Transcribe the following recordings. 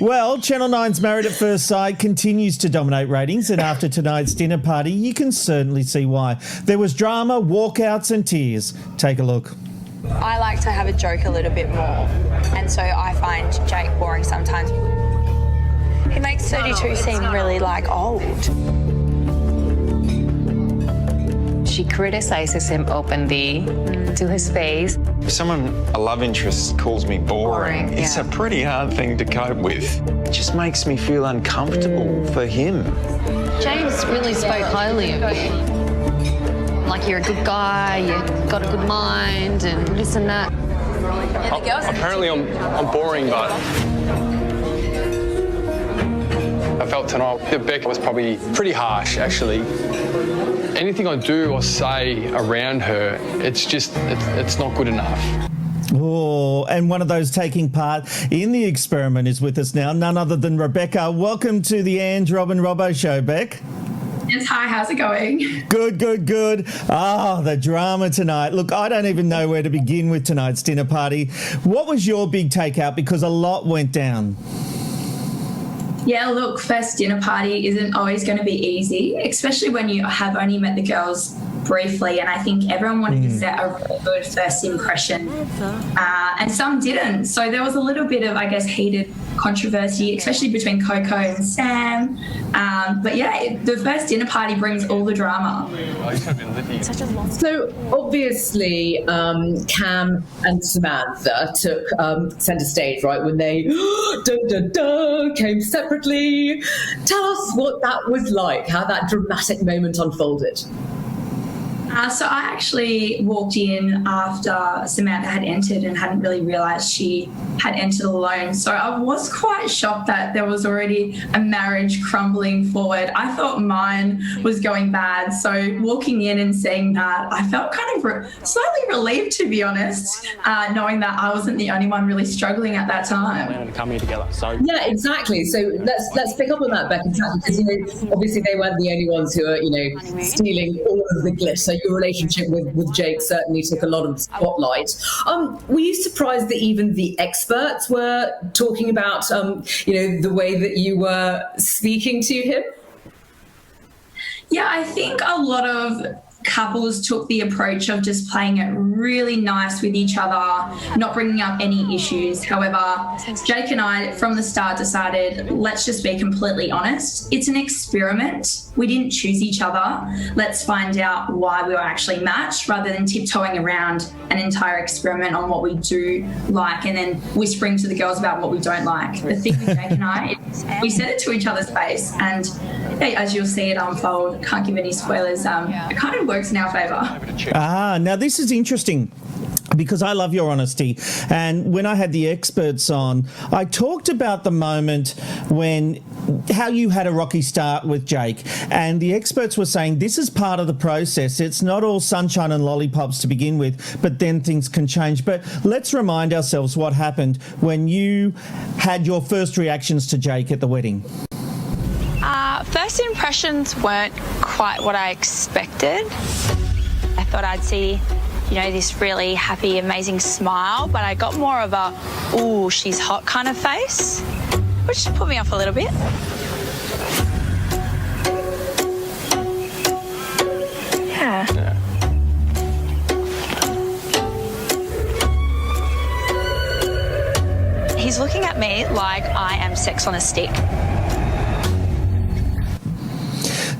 Well, Channel 9's Married at First Sight continues to dominate ratings, and after tonight's dinner party, you can certainly see why. There was drama, walkouts and tears. Take a look. I like to have a joke a little bit more, and so I find Jake boring sometimes. He makes 32 seem really, old. She criticizes him openly to his face. If a love interest calls me boring, it's a pretty hard thing to cope with. It just makes me feel uncomfortable for him. James really spoke highly of you. Like, you're a good guy, you've got a good mind, and this and that. Apparently I'm boring, but I felt tonight that Becca was probably pretty harsh, actually. Anything I do or say around her, it's not good enough. Oh, and one of those taking part in the experiment is with us now, none other than Rebecca. Welcome to the Ange, Rob and Robbo show, Beck. Yes, hi, how's it going? Good. The drama tonight. Look, I don't even know where to begin with tonight's dinner party. What was your big takeout? Because a lot went down. Yeah, look, first dinner party isn't always going to be easy, especially when you have only met the girls briefly, and I think everyone wanted to set a really good first impression, and some didn't. So there was a little bit of, I guess, heated controversy, especially between Coco and Sam. But yeah, the first dinner party brings all the drama. So obviously, Cam and Samantha took centre stage, right, when they came separately. Tell us what that was like, how that dramatic moment unfolded. So I actually walked in after Samantha had entered and hadn't really realised she had entered alone. So I was quite shocked that there was already a marriage crumbling forward. I thought mine was going bad. So walking in and seeing that, I felt kind of slightly relieved, to be honest, knowing that I wasn't the only one really struggling at that time. To come here together. So yeah, exactly. So let's pick up on that, Beck, because obviously they weren't the only ones who are stealing all of the glitter. Your relationship with Jake certainly took a lot of spotlight. Were you surprised that even the experts were talking about, the way that you were speaking to him? Yeah, I think a lot of couples took the approach of just playing it really nice with each other, not bringing up any issues. However, Jake and I from the start decided, let's just be completely honest. It's an experiment. We didn't choose each other. Let's find out why we were actually matched, rather than tiptoeing around an entire experiment on what we do like and then whispering to the girls about what we don't like. The thing with Jake and I, we said it to each other's face, and as you'll see it unfold, can't give any spoilers, it kind of works in our favour. Now this is interesting, because I love your honesty. And when I had the experts on, I talked about the moment how you had a rocky start with Jake, and the experts were saying this is part of the process. It's not all sunshine and lollipops to begin with, but then things can change. But let's remind ourselves what happened when you had your first reactions to Jake at the wedding. First impressions weren't quite what I expected. I thought I'd see, this really happy, amazing smile, but I got more of a, ooh, she's hot kind of face, which put me off a little bit. Yeah. He's looking at me like I am sex on a stick.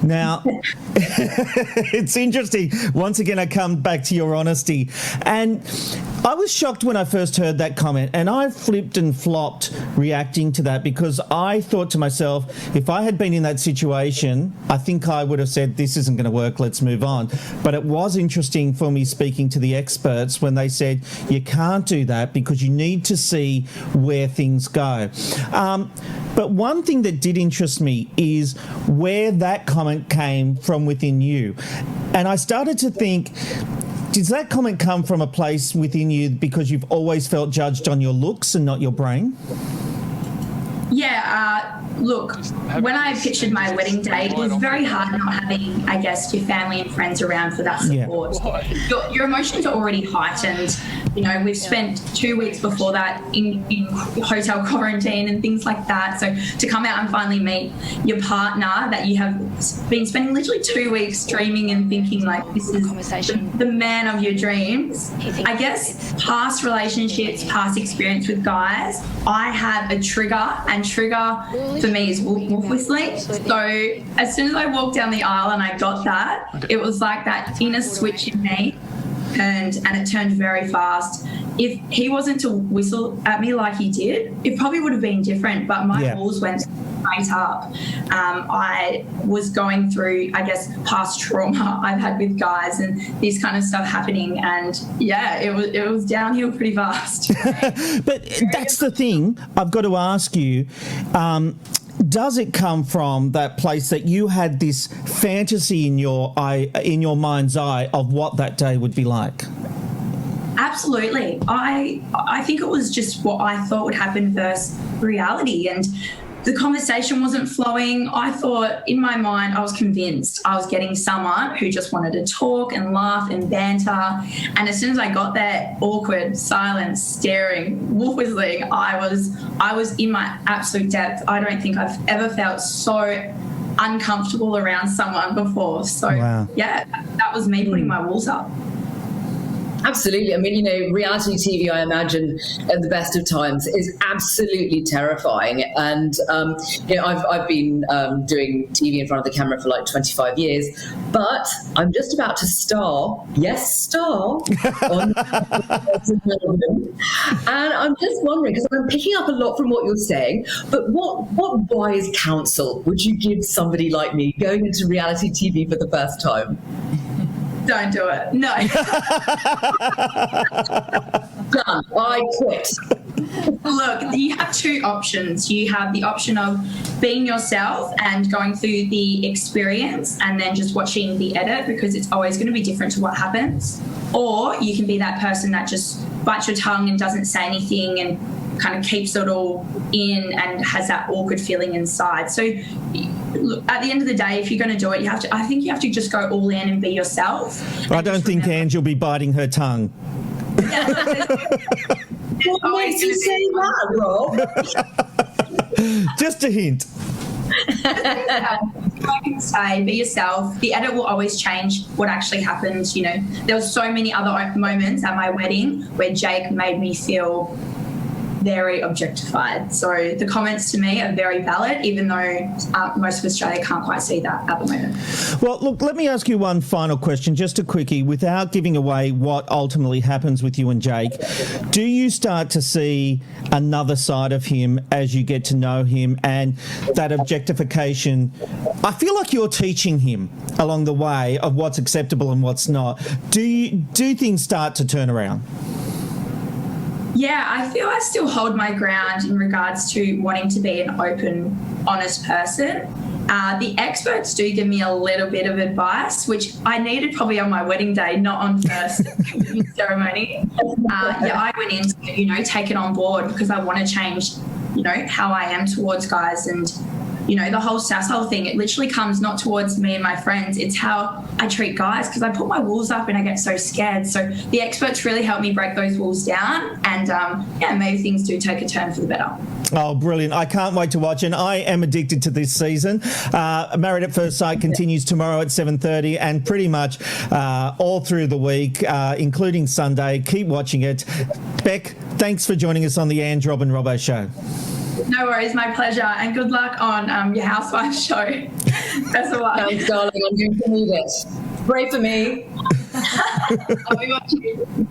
Now, it's interesting. Once again, I come back to your honesty. And I was shocked when I first heard that comment, and I flipped and flopped reacting to that, because I thought to myself, if I had been in that situation, I think I would have said, this isn't going to work, let's move on. But it was interesting for me speaking to the experts when they said, you can't do that because you need to see where things go. But one thing that did interest me is where that comment came from within you. And I started to think, does that comment come from a place within you because you've always felt judged on your looks and not your brain? Yeah, look, when I pictured my wedding day, it was very hard not having, I guess, your family and friends around for that support. Your emotions are already heightened. You know, we've spent 2 weeks before that in hotel quarantine and things like that. So to come out and finally meet your partner that you have been spending literally 2 weeks dreaming and thinking like this is the man of your dreams. I guess past relationships, past experience with guys, I have a trigger, and trigger for me is wolf whistling. So as soon as I walked down the aisle and I got that, it was like that inner switch in me turned, and it turned very fast. If he wasn't to whistle at me like he did, it probably would have been different, but my walls went straight up. I was going through, I guess, past trauma I've had with guys and this kind of stuff happening, and it was downhill pretty fast. But that's the thing I've got to ask you. Does it come from that place that you had this fantasy in your mind's eye of what that day would be like? Absolutely. I think it was just what I thought would happen versus reality, and the conversation wasn't flowing. I thought in my mind, I was convinced I was getting someone who just wanted to talk and laugh and banter. And as soon as I got there, awkward, silence, staring, wolf whistling, I was in my absolute depth. I don't think I've ever felt so uncomfortable around someone before. So that was me putting my walls up. Absolutely. I mean, you know, reality TV, I imagine, at the best of times is absolutely terrifying. And, you know, I've been doing TV in front of the camera for like 25 years, but I'm just about to star on and I'm just wondering, because I'm picking up a lot from what you're saying, but what wise counsel would you give somebody like me going into reality TV for the first time? Don't do it. No. Done. I quit. Look, you have two options. You have the option of being yourself and going through the experience and then just watching the edit, because it's always going to be different to what happens. Or you can be that person that just bites your tongue and doesn't say anything and kind of keeps it all in and has that awkward feeling inside. So look, at the end of the day, if you're going to do it, I think you have to just go all in and be yourself. I don't think Ange will be biting her tongue. What makes you say that, Rob? Just a hint. I can say, be yourself. The edit will always change what actually happened. You know, there were so many other moments at my wedding where Jake made me feel very objectified. So the comments to me are very valid, even though most of Australia can't quite see that at the moment. Well, look, let me ask you one final question, just a quickie, without giving away what ultimately happens with you and Jake. Do you start to see another side of him as you get to know him, and that objectification? I feel like you're teaching him along the way of what's acceptable and what's not. Do things start to turn around? Yeah, I feel I still hold my ground in regards to wanting to be an open, honest person. The experts do give me a little bit of advice, which I needed probably on my wedding day, not on first ceremony. I went in to, take it on board because I want to change, how I am towards guys. And, the whole sassole thing, it literally comes not towards me and my friends. It's how I treat guys, because I put my walls up and I get so scared. So the experts really help me break those walls down. And, maybe things do take a turn for the better. Oh, brilliant. I can't wait to watch. And I am addicted to this season. Married at First Sight continues tomorrow at 7:30 and pretty much all through the week, including Sunday. Keep watching it. Beck, thanks for joining us on the Ange, Rob and Robbo show. No worries, my pleasure. And good luck on your Housewives show. Best of luck. Thanks, darling. I'm going to need it. Pray for me. I'll be watching.